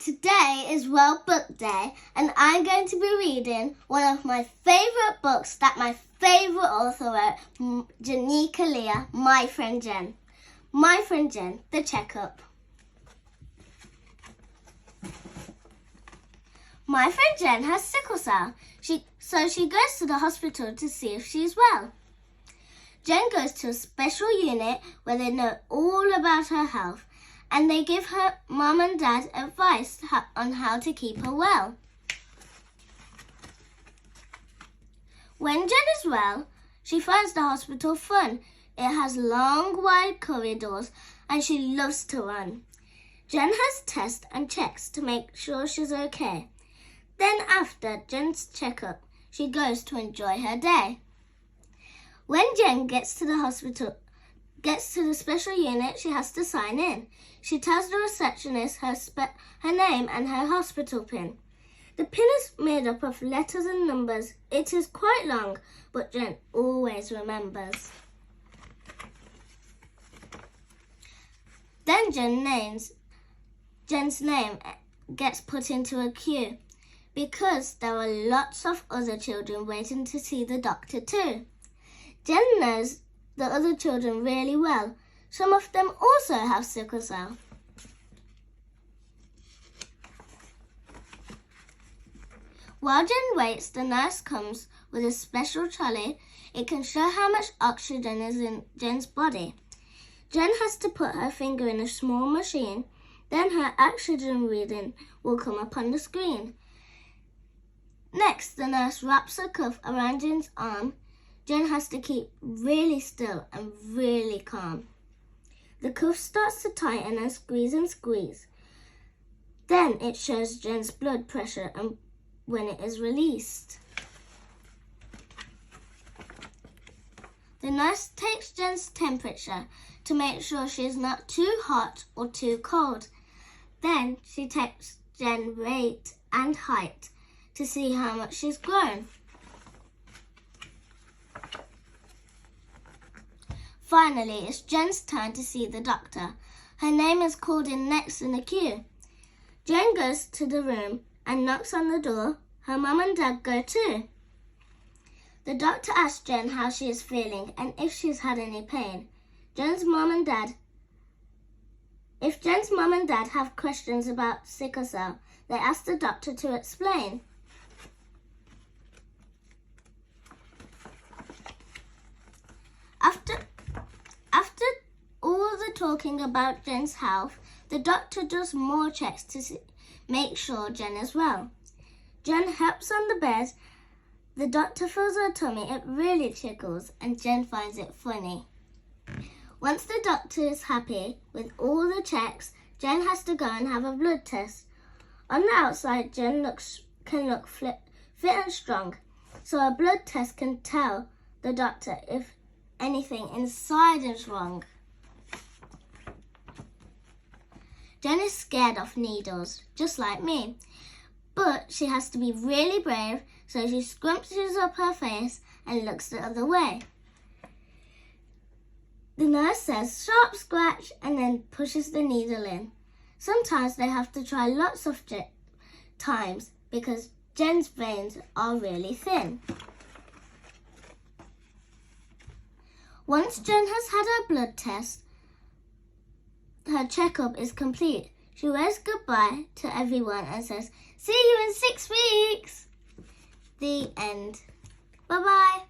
Today is World Book Day and I'm going to be reading one of my favourite books that my favourite author wrote, Janika Leah, My Friend Jen. My Friend Jen, The Checkup. My friend Jen has sickle-cell, so she goes to the hospital to see if she's well. Jen goes to a special unit where they know all about her health and they give her mum and dad advice on how to keep her well. When Jen is well, she finds the hospital fun. It has long, wide corridors and she loves to run. Jen has tests and checks to make sure she's okay. Then after Jen's checkup, she goes to enjoy her day. When Jen gets to the special unit, she has to sign in. She tells the receptionist her name and her hospital pin. The pin is made up of letters and numbers. It is quite long, but Jen always remembers. Then Jen's name gets put into a queue because there are lots of other children waiting to see the doctor too. Jen knows the other children really well. Some of them also have sickle-cell. While Jen waits, the nurse comes with a special trolley. It can show how much oxygen is in Jen's body. Jen has to put her finger in a small machine. Then her oxygen reading will come up on the screen. Next, the nurse wraps a cuff around Jen's arm. Jen has to keep really still and really calm. The cuff starts to tighten and squeeze. Then it shows Jen's blood pressure and when it is released. The nurse takes Jen's temperature to make sure she is not too hot or too cold. Then she takes Jen's weight and height to see how much she's grown. Finally, it's Jen's turn to see the doctor. Her name is called in next in the queue. Jen goes to the room and knocks on the door. Her mum and dad go too. The doctor asks Jen how she is feeling and if she's had any pain. If Jen's mum and dad have questions about sickle-cell, they ask the doctor to explain. After all the talking about Jen's health, the doctor does more checks to make sure Jen is well. Jen helps on the bed. The doctor feels her tummy. It really tickles and Jen finds it funny. Once the doctor is happy with all the checks, Jen has to go and have a blood test. On the outside, Jen can look fit and strong, so a blood test can tell the doctor if anything inside is wrong. Jen is scared of needles, just like me, but she has to be really brave, so she scrunches up her face and looks the other way. The nurse says, "Sharp scratch," and then pushes the needle in. Sometimes they have to try lots of times because Jen's veins are really thin. Once Jen has had her blood test, her checkup is complete. She waves goodbye to everyone and says, "See you in 6 weeks." The end. Bye-bye.